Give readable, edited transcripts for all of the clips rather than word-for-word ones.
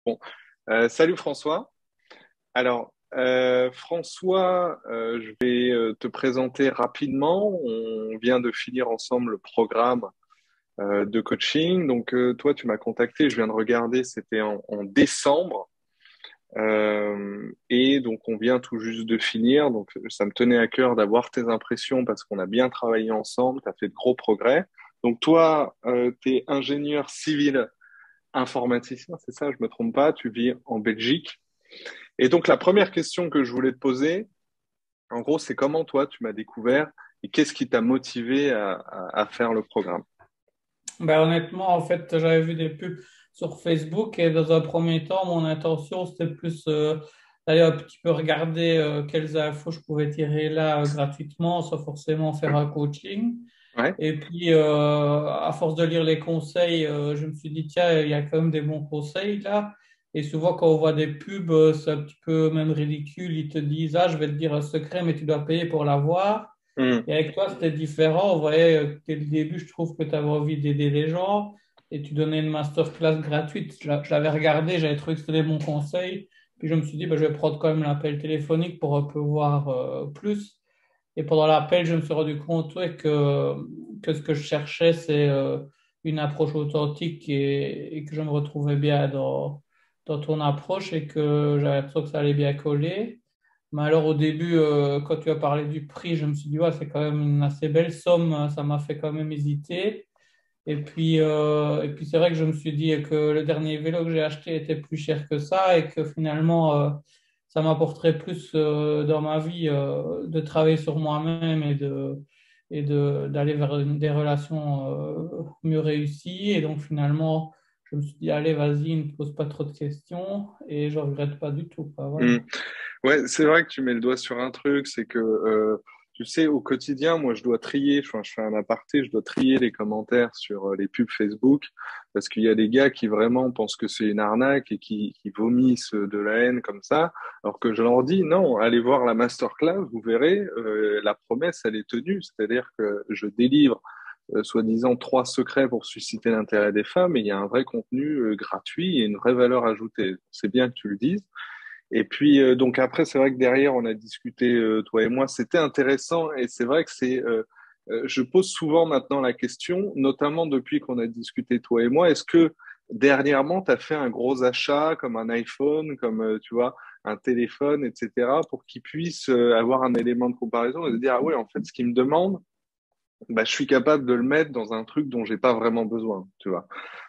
Bon, salut François. Alors, François, je vais te présenter rapidement. On vient de finir ensemble le programme de coaching. Donc, toi, tu m'as contacté, je viens de regarder, c'était en décembre. Et donc, on vient tout juste de finir. Donc, ça me tenait à cœur d'avoir tes impressions parce qu'on a bien travaillé ensemble, tu as fait de gros progrès. Donc, toi, tu es ingénieur civil informaticien, c'est ça, je me trompe pas, tu vis en Belgique. Et donc, la première question que je voulais te poser, en gros, c'est comment toi, tu m'as découvert et qu'est-ce qui t'a motivé à faire le programme? Ben, honnêtement, en fait, j'avais vu des pubs sur Facebook et dans un premier temps, mon intention, c'était plus d'aller un petit peu regarder quelles infos je pouvais tirer là gratuitement, sans forcément faire un coaching. Ouais. Et puis, à force de lire les conseils, je me suis dit, tiens, il y a quand même des bons conseils là. Et souvent, quand on voit des pubs, c'est un petit peu même ridicule. Ils te disent, ah, je vais te dire un secret, mais tu dois payer pour l'avoir. Hmm. Et avec toi, c'était différent. On voyait dès le début, je trouve que tu avais envie d'aider les gens et tu donnais une masterclass gratuite. Je l'avais regardé, j'avais trouvé que c'était des bons conseils. Puis je me suis dit, bah, je vais prendre quand même l'appel téléphonique pour un peu voir plus. Et pendant l'appel, je me suis rendu compte ouais, que ce que je cherchais, c'est une approche authentique et que je me retrouvais bien dans ton approche et que j'avais l'impression que ça allait bien coller. Mais alors au début, quand tu as parlé du prix, je me suis dit, ouais, c'est quand même une assez belle somme, ça m'a fait quand même hésiter. Et puis c'est vrai que je me suis dit que le dernier vélo que j'ai acheté était plus cher que ça et que finalement, ça m'apporterait plus dans ma vie de travailler sur moi-même d'aller vers des relations mieux réussies. Et donc finalement, je me suis dit, allez, vas-y, ne me pose pas trop de questions et je regrette pas du tout, quoi, Hmm. voilà. Ouais, c'est vrai que tu mets le doigt sur un truc, c'est que tu sais, au quotidien, moi, je dois trier, je fais un aparté, je dois trier les commentaires sur les pubs Facebook parce qu'il y a des gars qui vraiment pensent que c'est une arnaque et qui vomissent de la haine comme ça, alors que je leur dis non, allez voir la masterclass, vous verrez, la promesse, elle est tenue, c'est-à-dire que je délivre soi-disant trois secrets pour susciter l'intérêt des femmes et il y a un vrai contenu gratuit et une vraie valeur ajoutée. C'est bien que tu le dises. Et puis donc après, c'est vrai que derrière, on a discuté toi et moi, c'était intéressant et c'est vrai que je pose souvent maintenant la question, notamment depuis qu'on a discuté toi et moi, est-ce que dernièrement, tu as fait un gros achat comme un iPhone, comme tu vois, un téléphone, etc., pour qu'ils puissent avoir un élément de comparaison et se dire ah ouais, en fait, ce qu'ils me demandent, bah, je suis capable de le mettre dans un truc dont j'ai pas vraiment besoin, tu vois.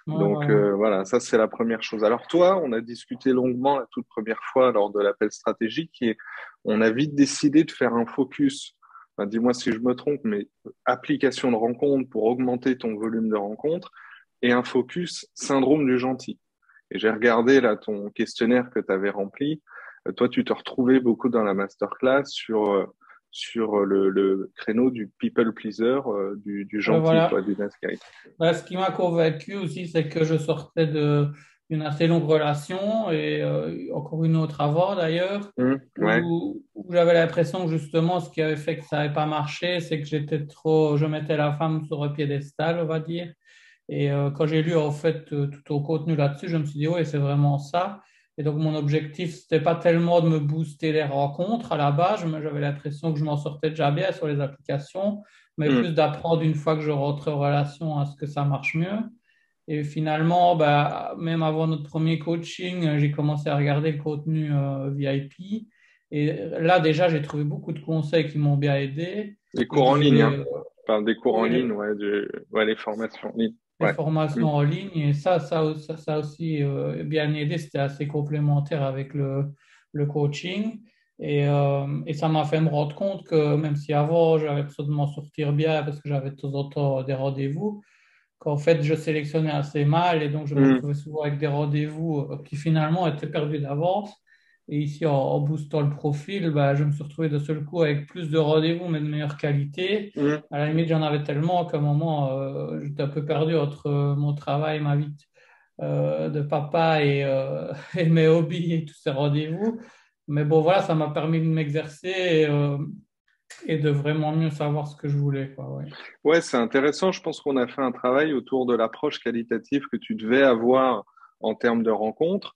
Ouais, Donc ouais. voilà, ça c'est la première chose. Alors toi, on a discuté longuement la toute première fois lors de l'appel stratégique et on a vite décidé de faire un focus. Enfin, dis-moi si je me trompe, mais application de rencontre pour augmenter ton volume de rencontres et un focus syndrome du gentil. Et j'ai regardé là ton questionnaire que tu avais rempli. Toi, tu te retrouvais beaucoup dans la masterclass sur le créneau du people pleaser, du gentil, quoi, Voilà. du nice guy. Bah, ce qui m'a convaincu aussi, c'est que je sortais d'une assez longue relation et encore une autre avant d'ailleurs, Ouais. où j'avais l'impression que justement ce qui avait fait que ça n'avait pas marché, c'est que je mettais la femme sur un piédestal, on va dire. Et quand j'ai lu en fait tout ton contenu là-dessus, je me suis dit, oui, c'est vraiment ça. Et donc mon objectif, c'était pas tellement de me booster les rencontres à la base, j'avais l'impression que je m'en sortais déjà bien sur les applications, mais plus Hmm. d'apprendre une fois que je rentre en relation à ce que ça marche mieux. Et finalement, bah, même avant notre premier coaching, j'ai commencé à regarder le contenu VIP. Et là, déjà, j'ai trouvé beaucoup de conseils qui m'ont bien aidé. Les Et cours que en ligne, j'ai, hein. Enfin, des cours en oui, ligne, ouais, ouais, les formations en ligne. les Ouais. Hmm. formations en ligne et ça aussi bien aidé, c'était assez complémentaire avec le coaching et ça m'a fait me rendre compte que même si avant j'avais besoin de m'en sortir bien parce que j'avais de temps en temps des rendez-vous, qu'en fait je sélectionnais assez mal et donc je me Hmm. retrouvais souvent avec des rendez-vous qui finalement étaient perdus d'avance. Et ici, en boostant le profil, bah, je me suis retrouvé de seul coup avec plus de rendez-vous, mais de meilleure qualité. Hmm. À la limite, j'en avais tellement qu'à un moment, j'étais un peu perdu entre mon travail, ma vie de papa et mes hobbies et tous ces rendez-vous. Mais bon, voilà, ça m'a permis de m'exercer et de vraiment mieux savoir ce que je voulais, quoi, ouais. Ouais, c'est intéressant. Je pense qu'on a fait un travail autour de l'approche qualitative que tu devais avoir en termes de rencontres.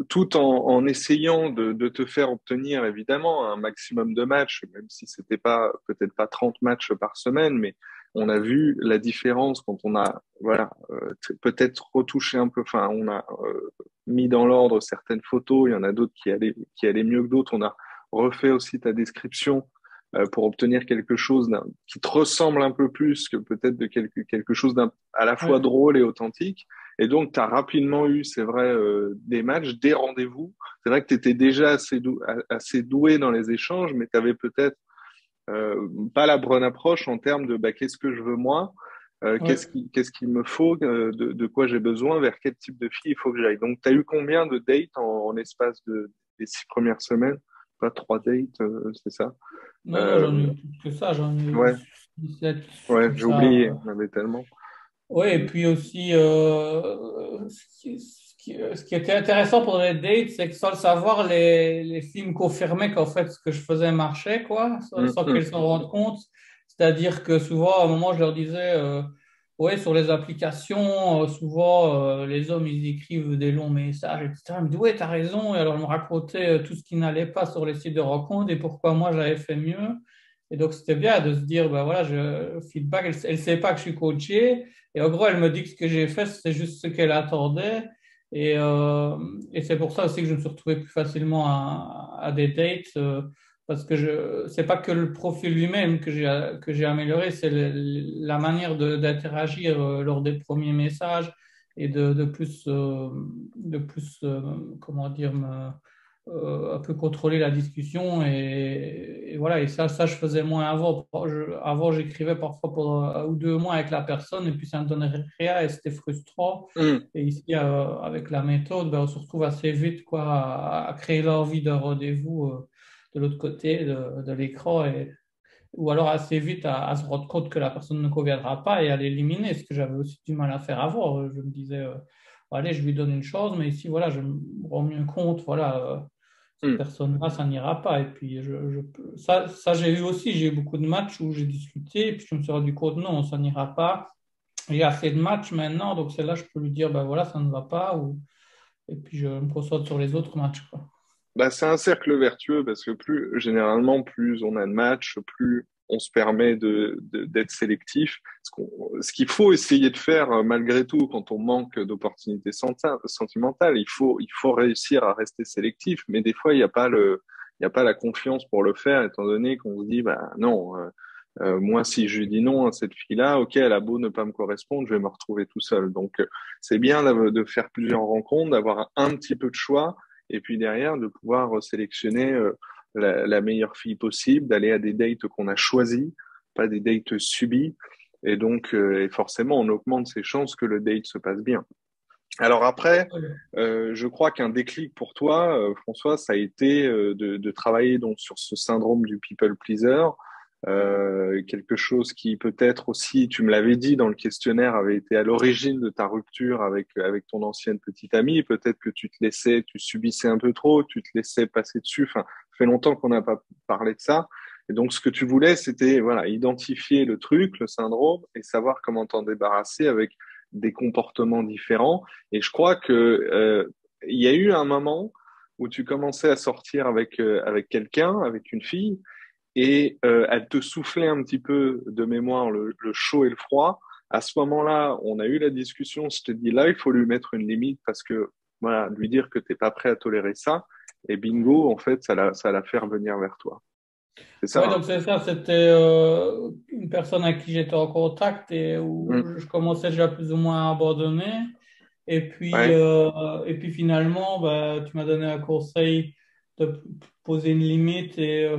tout en essayant de te faire obtenir évidemment un maximum de matchs, même si c'était pas peut-être pas 30 matchs par semaine, mais on a vu la différence quand on a voilà peut-être retouché un peu, enfin on a mis dans l'ordre certaines photos, il y en a d'autres qui allaient mieux que d'autres, on a refait aussi ta description pour obtenir quelque chose qui te ressemble un peu plus que peut-être de quelque chose à la fois Ouais. drôle et authentique. Et donc, tu as rapidement eu, c'est vrai, des matchs, des rendez-vous. C'est vrai que tu étais déjà assez doué dans les échanges, mais tu avais peut-être pas la bonne approche en termes de bah, qu'est-ce que je veux moi, Ouais. qu'est-ce qu'il me faut, de quoi j'ai besoin, vers quel type de fille il faut que j'aille. Donc, tu as eu combien de dates en espace des 6 premières semaines? Pas 3 dates, c'est ça? Non, non, Euh, j'en ai eu plus que ça, j'en ai eu ouais, 17, ouais, comme j'ai oublié, ça. on avait tellement. Oui, et Mm, puis aussi, ce qui était intéressant pour les dates, c'est que sans le savoir, les filles me confirmaient qu'en fait, ce que je faisais marchait, quoi, mm, sans qu'elles mm, s'en rendent compte. C'est-à-dire que souvent, à un moment, je leur disais, ouais, sur les applications, souvent, les hommes, ils écrivent des longs messages, etc. Ils me disent, ouais, t'as raison. Et alors, ils me racontaient tout ce qui n'allait pas sur les sites de rencontres et pourquoi moi, j'avais fait mieux. Et donc, c'était bien de se dire, ben voilà, feedback, elle sait pas que je suis coaché. Et en gros, elle me dit que ce que j'ai fait, c'est juste ce qu'elle attendait. Et, euh, et c'est pour ça aussi que je me suis retrouvé plus facilement à des dates, parce que c'est pas que le profil lui-même que j'ai amélioré, c'est la manière d'interagir lors des premiers messages et de plus comment dire, un peu contrôler la discussion et voilà, et ça je faisais moins avant. Avant j'écrivais parfois pour 1 ou 2 mois avec la personne et puis ça ne donnait rien et c'était frustrant. mm. Et ici avec la méthode, ben, on se retrouve assez vite quoi à créer l'envie d'un rendez-vous de l'autre côté de l'écran ou alors assez vite à se rendre compte que la personne ne conviendra pas et à l'éliminer, ce que j'avais aussi du mal à faire avant. Je me disais allez, je lui donne une chance, mais ici voilà, je me rends mieux compte, voilà, cette Mm. personne-là, ça n'ira pas. Et puis, ça j'ai eu aussi, j'ai eu beaucoup de matchs où j'ai discuté, et puis je me suis rendu compte, non, ça n'ira pas. J'ai assez de matchs maintenant, donc c'est là je peux lui dire, ben voilà, ça ne va pas, et puis je me concentre sur les autres matchs, quoi. Bah, c'est un cercle vertueux parce que généralement, plus on a de matchs, plus on se permet d'être sélectif. Ce qu'il faut essayer de faire, malgré tout, quand on manque d'opportunités sentimentales, il faut réussir à rester sélectif. Mais des fois, il y a pas la confiance pour le faire, étant donné qu'on se dit, bah, non, moi, si je dis non à cette fille-là, ok, elle a beau ne pas me correspondre, je vais me retrouver tout seul. Donc, c'est bien de faire plusieurs rencontres, d'avoir un petit peu de choix et puis derrière, de pouvoir sélectionner la meilleure fille possible, d'aller à des dates qu'on a choisies, pas des dates subies. Et donc, et forcément, on augmente ses chances que le date se passe bien. Alors après, je crois qu'un déclic pour toi, François, ça a été de travailler donc sur ce syndrome du people pleaser, quelque chose qui peut-être aussi, tu me l'avais dit dans le questionnaire, avait été à l'origine de ta rupture avec ton ancienne petite amie. Peut-être que tu subissais un peu trop, tu te laissais passer dessus. Enfin, ça fait longtemps qu'on n'a pas parlé de ça. Et donc, ce que tu voulais, c'était voilà, identifier le truc, le syndrome, et savoir comment t'en débarrasser avec des comportements différents. Et je crois que il y a eu un moment où tu commençais à sortir avec quelqu'un, avec une fille, et elle te soufflait un petit peu de mémoire le chaud et le froid. À ce moment-là, on a eu la discussion. Je te dis là, il faut lui mettre une limite parce que voilà, lui dire que t'es pas prêt à tolérer ça. Et bingo, en fait, ça l'a fait revenir vers toi. C'est ça, Ouais, hein? donc c'est ça, c'était une personne avec qui j'étais en contact et où Mm. je commençais déjà plus ou moins à abandonner. Ouais. Et puis finalement, bah, tu m'as donné un conseil de poser une limite et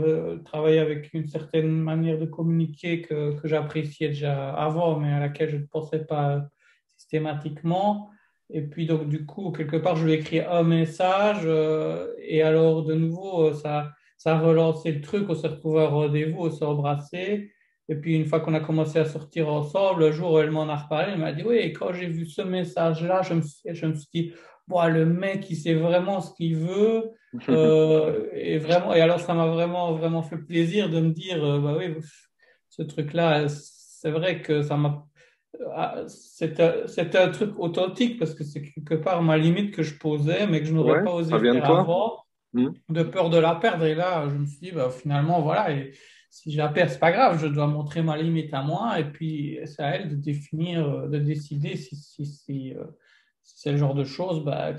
travailler avec une certaine manière de communiquer que j'appréciais déjà avant, mais à laquelle je ne pensais pas systématiquement. Et puis donc du coup, quelque part, je lui ai écrit un message et alors de nouveau, ça a relancé le truc, on s'est retrouvé à un rendez-vous, on s'est embrassé. Et puis, une fois qu'on a commencé à sortir ensemble, le jour où elle m'en a reparlé, elle m'a dit, oui, et quand j'ai vu ce message-là, je me suis dit, bon, le mec, il sait vraiment ce qu'il veut. Et vraiment, et alors, ça m'a vraiment, vraiment fait plaisir de me dire, bah oui, ce truc-là, c'est vrai que ça m'a, c'était un truc authentique parce que c'est quelque part ma limite que je posais, mais que je n'aurais Ouais, pas ça osé vient de faire toi? avant, Hmm. de peur de la perdre. Et là, je me suis dit, bah, finalement, voilà, et si je la perds, c'est pas grave, je dois montrer ma limite à moi, et puis c'est à elle de définir, de décider si c'est le genre de choses bah,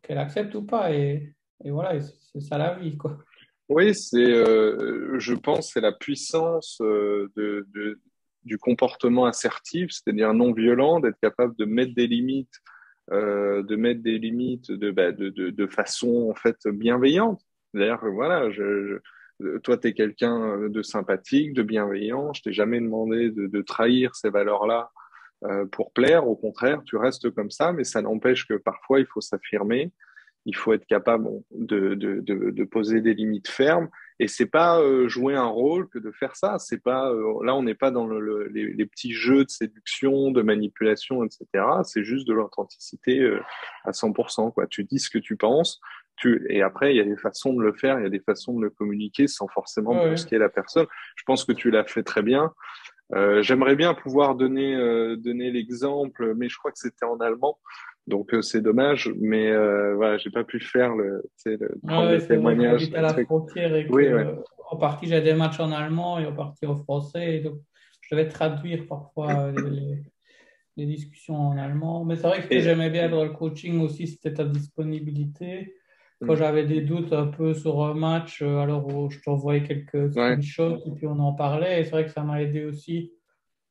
qu'elle accepte ou pas. Et voilà, et c'est ça la vie, quoi. Oui, je pense, c'est la puissance du comportement assertif, c'est-à-dire non violent, d'être capable de mettre des limites de façon en fait bienveillante. D'ailleurs, voilà, toi, tu es quelqu'un de sympathique, de bienveillant. Je t'ai jamais demandé de trahir ces valeurs-là pour plaire. Au contraire, tu restes comme ça, mais ça n'empêche que parfois, il faut s'affirmer, il faut être capable de poser des limites fermes. Et c'est pas jouer un rôle que de faire ça. C'est pas là, on n'est pas dans les petits jeux de séduction, de manipulation, etc. C'est juste de l'authenticité à 100%, quoi. Tu dis ce que tu penses. Et après, il y a des façons de le faire, il y a des façons de le communiquer sans forcément Ouais, ouais. brusquer la personne. Je pense que tu l'as fait très bien. J'aimerais bien pouvoir donner l'exemple, mais je crois que c'était en allemand, donc c'est dommage. Mais voilà, j'ai pas pu faire prendre Ouais, le c'est vrai que témoignage, j'habite à le la truc. frontière et Oui, ouais. que en partie j'ai des matchs en allemand et en partie en français. Et donc, je devais traduire parfois les discussions en allemand. Mais c'est vrai que ce que Et j'aimais bien dans le coaching aussi, c'était ta disponibilité. Quand mm, j'avais des doutes un peu sur un match, alors je t'envoyais quelques ouais, screenshots et puis on en parlait. Et c'est vrai que ça m'a aidé aussi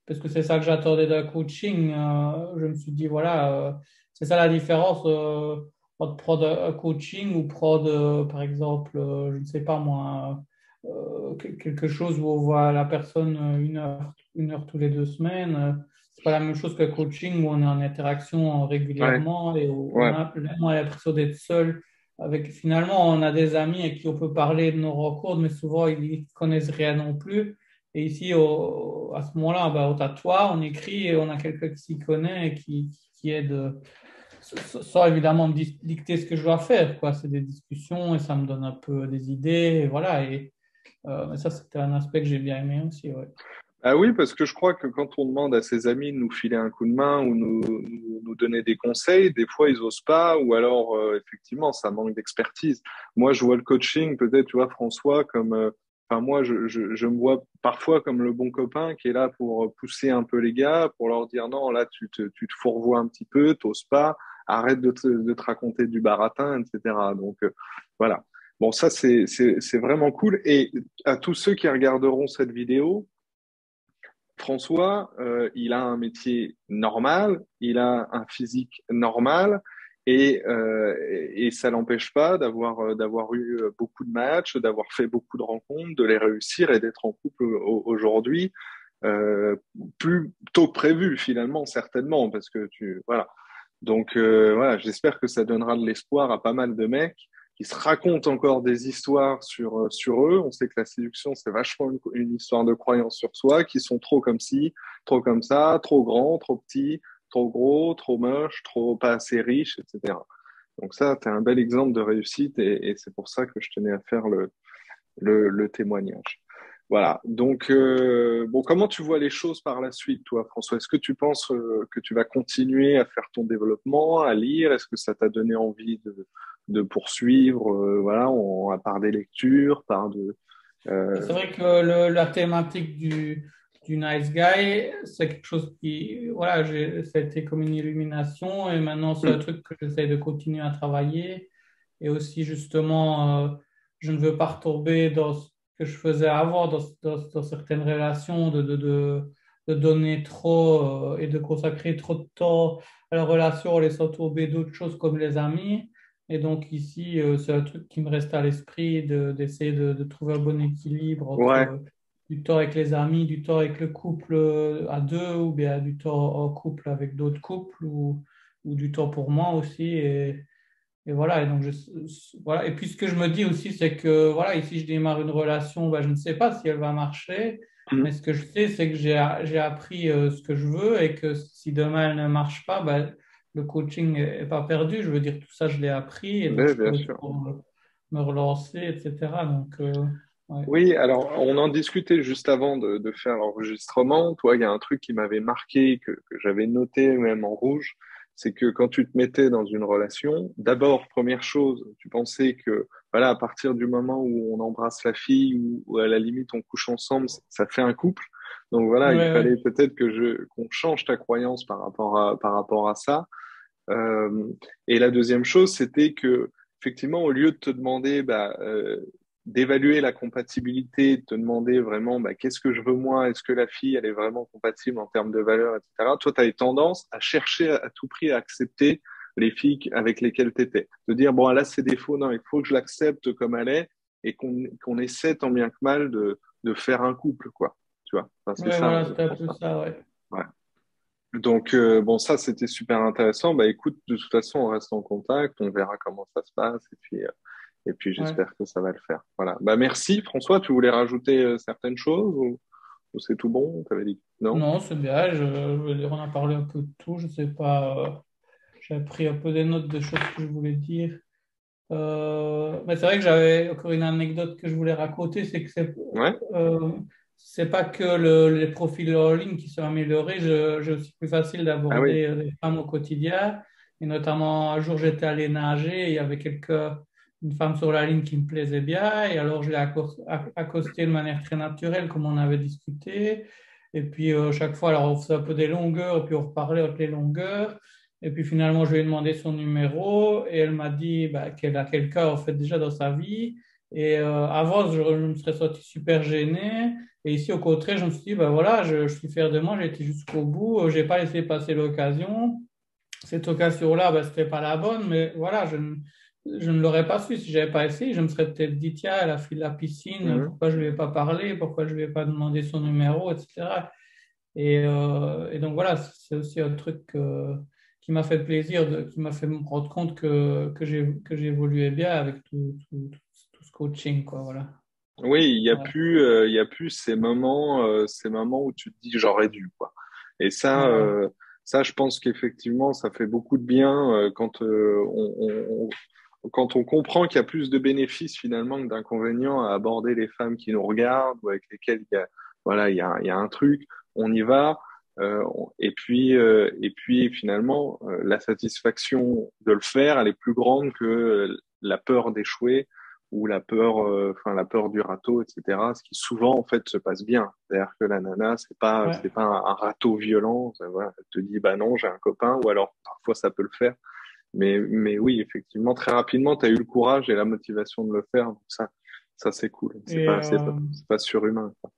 parce que c'est ça que j'attendais d'un coaching. Je me suis dit, voilà, c'est ça la différence entre prendre un coaching ou prendre, par exemple, je ne sais pas moi, quelque chose où on voit la personne une heure tous les 2 semaines. C'est pas la même chose qu'un coaching où on est en interaction ouais, régulièrement et où on ouais, a vraiment l'impression d'être seul. Avec, finalement, on a des amis avec qui on peut parler de nos rencontres, mais souvent ils ne connaissent rien non plus. Et ici, à ce moment-là, bah, on t'assoit, on écrit et on a quelqu'un qui s'y connaît et qui aide, sans évidemment me dicter ce que je dois faire, quoi. C'est des discussions et ça me donne un peu des idées, et voilà. Mais ça, c'était un aspect que j'ai bien aimé aussi, ouais. ah oui, parce que je crois que quand on demande à ses amis de nous filer un coup de main ou nous donner des conseils, des fois ils osent pas, ou alors effectivement ça manque d'expertise. Moi, je vois le coaching, peut-être, tu vois, François, comme, enfin moi, je me vois parfois comme le bon copain qui est là pour pousser un peu les gars, pour leur dire non, là tu te fourvoies un petit peu, t'oses pas, arrête de te raconter du baratin, etc. Donc voilà. Bon, ça c'est vraiment cool. Et à tous ceux qui regarderont cette vidéo, François, il a un métier normal, il a un physique normal, et ça l'empêche pas d'avoir eu beaucoup de matchs, d'avoir fait beaucoup de rencontres, de les réussir et d'être en couple aujourd'hui, euh, plus tôt que prévu finalement, certainement, parce que voilà. Donc voilà, j'espère que ça donnera de l'espoir à pas mal de mecs qui se racontent encore des histoires sur eux. On sait que la séduction, c'est vachement une histoire de croyance sur soi, qui sont trop comme ci, trop comme ça, trop grands, trop petits, trop gros, trop moches, trop pas assez riches, etc. Donc ça, c'est un bel exemple de réussite, et c'est pour ça que je tenais à faire le témoignage. Voilà. Donc, bon, comment tu vois les choses par la suite, toi, François? Est-ce que tu penses que tu vas continuer à faire ton développement, à lire? Est-ce que ça t'a donné envie de poursuivre, voilà, à part des lectures, par de... C'est euh, vrai que la thématique du nice guy, c'est quelque chose qui, voilà, ça a été comme une illumination et maintenant c'est un truc que j'essaie de continuer à travailler. Et aussi, justement, je ne veux pas retomber dans ce que je faisais avant, dans certaines relations, de donner trop et de consacrer trop de temps à la relation en laissant tomber d'autres choses comme les amis. Et donc ici, c'est un truc qui me reste à l'esprit d'essayer de trouver un bon équilibre entre ouais, du temps avec les amis, du temps avec le couple à deux, ou bien du temps en couple avec d'autres couples, ou du temps pour moi aussi. Et voilà, et donc voilà. Et puis ce que je me dis aussi, c'est que voilà, ici je démarre une relation, ben, je ne sais pas si elle va marcher, mais ce que je sais, c'est que j'ai appris ce que je veux et que si demain elle ne marche pas, ben, le coaching n'est pas perdu. Je veux dire, tout ça, je l'ai appris et donc mais je bien pourrais sûr. toujours me relancer, etc. Donc, Ouais. Oui, alors on en discutait juste avant de faire l'enregistrement. Toi, il y a un truc qui m'avait marqué, que j'avais noté même en rouge, c'est que quand tu te mettais dans une relation, d'abord, première chose, tu pensais que voilà, à partir du moment où on embrasse la fille ou à la limite on couche ensemble, ça fait un couple. Donc voilà, Ouais, il ouais. fallait peut-être qu'on change ta croyance par rapport à ça. Euh, et la deuxième chose, c'était que, effectivement, au lieu de te demander d'évaluer la compatibilité, de te demander vraiment qu'est-ce que je veux moi, est-ce que la fille elle est vraiment compatible en termes de valeurs, etc. Toi, tu as tendance à chercher à tout prix à accepter les filles avec lesquelles tu étais. De dire, bon, là, c'est défaut, non, il faut que je l'accepte comme elle est et qu'on essaie tant bien que mal de faire un couple, quoi. Tu vois, enfin, c'est Ouais, ça, voilà, je c'était un pense. peu ça, ouais. Ouais. Donc, bon, ça, c'était super intéressant. Bah, écoute, de toute façon, on reste en contact, on verra comment ça se passe, et puis Ouais. j'espère que ça va le faire. Voilà. Bah, merci, François. Tu voulais rajouter certaines choses ou c'est tout bon? T'avais dit non? Non, c'est bien. Je veux dire, on a parlé un peu de tout. Je sais pas. J'ai pris un peu des notes de choses que je voulais dire. Mais c'est vrai que j'avais encore une anecdote que je voulais raconter, c'est que Ouais? c'est pas que les profils en ligne qui sont améliorés. J'ai aussi plus facile Ah oui. d'aborder les femmes au quotidien. Et notamment, un jour, j'étais allé nager et il y avait une femme sur la ligne qui me plaisait bien. Et alors, je l'ai accostée de manière très naturelle, comme on avait discuté. Et puis, chaque fois, alors, on faisait un peu des longueurs, et puis on reparlait entre les longueurs. Et puis finalement, je lui ai demandé son numéro et elle m'a dit qu'elle a quelqu'un en fait déjà dans sa vie. Et avant, je me serais senti super gêné. Et ici, au contraire, je me suis dit, voilà, je suis fier de moi, j'ai été jusqu'au bout, j'ai pas laissé passer l'occasion. Cette occasion-là, c'était pas la bonne, mais voilà, je ne l'aurais pas su si j'avais pas essayé. Je me serais peut-être dit, tiens, elle a fait de la piscine, Mhm. pourquoi je lui ai pas parlé, pourquoi je lui ai pas demandé son numéro, etc. Et donc voilà, c'est aussi un truc qui m'a fait plaisir, qui m'a fait me rendre compte que j'évoluais bien avec tout ce coaching, quoi, voilà. Oui, Ouais, il y a plus ces moments où tu te dis j'aurais dû, quoi. Et voilà. ça, je pense qu'effectivement, ça fait beaucoup de bien quand quand on comprend qu'il y a plus de bénéfices finalement que d'inconvénients à aborder les femmes qui nous regardent ou avec lesquelles voilà, il y a un truc, on y va. Et puis finalement, la satisfaction de le faire, elle est plus grande que la peur d'échouer ou enfin la peur du râteau, etc. Ce qui souvent en fait se passe bien. C'est-à-dire que la nana, Ouais. c'est pas un râteau violent. Voilà, elle te dit bah non, j'ai un copain, ou alors parfois ça peut le faire. Mais oui, effectivement, très rapidement, tu as eu le courage et la motivation de le faire. Donc ça c'est cool. Et C'est pas surhumain, quoi.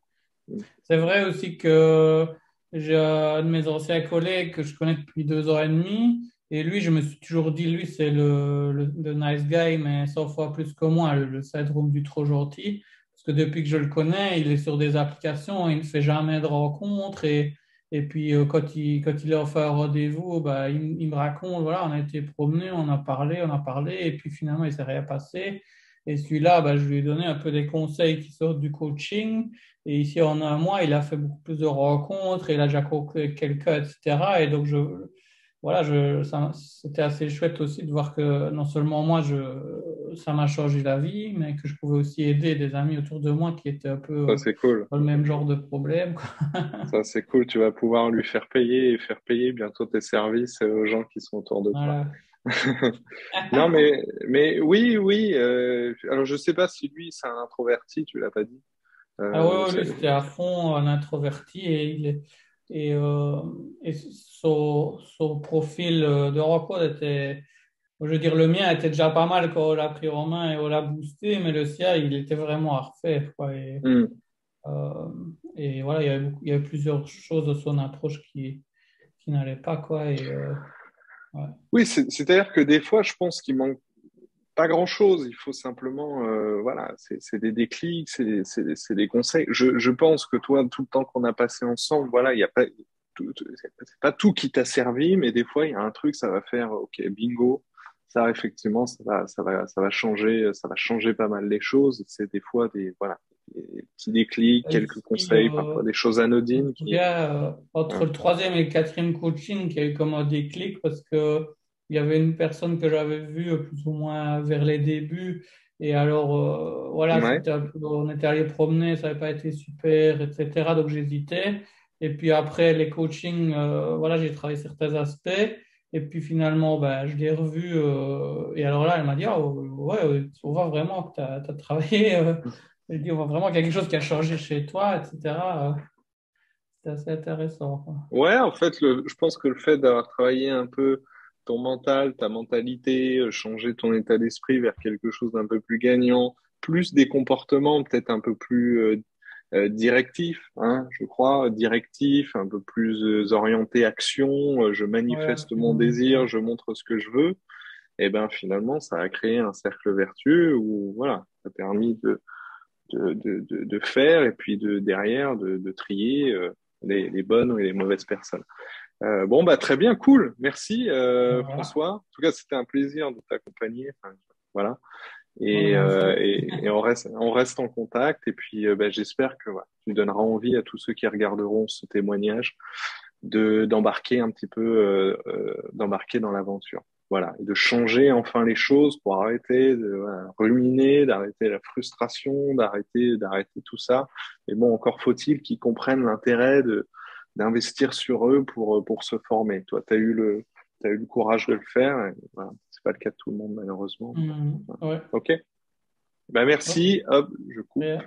Mm. c'est vrai aussi que j'ai un de mes anciens collègues que je connais depuis 2 ans et demi. Et lui, je me suis toujours dit, lui, c'est le nice guy, mais 100 fois plus que moi, le syndrome du trop gentil. Parce que depuis que je le connais, il est sur des applications, il ne fait jamais de rencontres. Et puis, quand il est enfin un rendez-vous, il me raconte, voilà, on a été promener, on a parlé, et puis finalement, il ne s'est rien passé. Et celui-là, je lui ai donné un peu des conseils qui sortent du coaching. Et ici, en un mois, il a fait beaucoup plus de rencontres, il a déjà coaché quelqu'un, etc. Et donc, voilà, c'était assez chouette aussi de voir que non seulement moi, ça m'a changé la vie, mais que je pouvais aussi aider des amis autour de moi qui étaient un peu Ça c'est cool. dans le même genre de problème, quoi. Ça c'est cool. Tu vas pouvoir lui faire payer et faire payer bientôt tes services aux gens qui sont autour de toi. Voilà. Non, mais oui, oui. Alors, je sais pas si lui, c'est un introverti, tu l'as pas dit. Ah ouais, Euh, ouais, c'est- lui, c'était à fond un introverti et son profil de rencontre était. Je veux dire, le mien était déjà pas mal quand on l'a pris en main et on l'a boosté, mais le sien, il était vraiment à refaire, quoi. Hmm. Euh, et voilà, il y avait plusieurs choses de son approche qui n'allaient pas, quoi. Ouais. Oui, c'est-à-dire que des fois, je pense qu'il manque pas grand-chose. Il faut simplement, voilà, c'est des déclics, c'est des conseils. Je pense que toi, tout le temps qu'on a passé ensemble, voilà, il y a pas, c'est pas tout qui t'a servi, mais des fois, il y a un truc, ça va faire, ok, bingo. Ça, effectivement, ça va changer pas mal les choses. C'est des fois voilà, des petits déclics, quelques Ici, conseils, parfois des choses je me anodines qui, souviens, entre voilà. le troisième et le quatrième coaching, qu'il y a eu comme un déclic parce que il y avait une personne que j'avais vue plus ou moins vers les débuts. Et alors, voilà, Ouais. c'était on était allé promener, ça n'avait pas été super, etc. Donc, j'hésitais. Et puis après, les coachings, voilà, j'ai travaillé certains aspects. Et puis finalement, ben, je l'ai revue. Et alors là, elle m'a dit, ah, ouais, on voit vraiment que tu as travaillé. Elle dit, on voit vraiment qu'il y a quelque chose qui a changé chez toi, etc. C'est assez intéressant, quoi. Ouais, en fait, je pense que le fait d'avoir travaillé un peu ton mental, ta mentalité, changer ton état d'esprit vers quelque chose d'un peu plus gagnant, plus des comportements peut-être un peu plus directifs, hein, je crois, directifs, un peu plus orientés action, je Ouais, manifeste mon absolument. désir, je montre ce que je veux, et ben finalement, ça a créé un cercle vertueux où, voilà, ça a permis de faire et puis derrière de trier les bonnes et les mauvaises personnes. Bon, bah, très bien, cool. Merci, Voilà. François. En tout cas, c'était un plaisir de t'accompagner. Enfin, voilà. Ouais, moi aussi. Et on reste en contact. Et puis, bah, j'espère que voilà, tu donneras envie à tous ceux qui regarderont ce témoignage d'embarquer un petit peu, d'embarquer dans l'aventure. Voilà, et de changer enfin les choses pour arrêter de voilà, ruminer, d'arrêter la frustration, d'arrêter tout ça. Et bon, encore faut-il qu'ils comprennent l'intérêt de d'investir sur eux pour se former. Toi, t'as eu le courage de le faire. Et, voilà, c'est pas le cas de tout le monde malheureusement. Mhm. Voilà. Ouais. Ok. Ben Ok. merci. Hop, je coupe. Bien.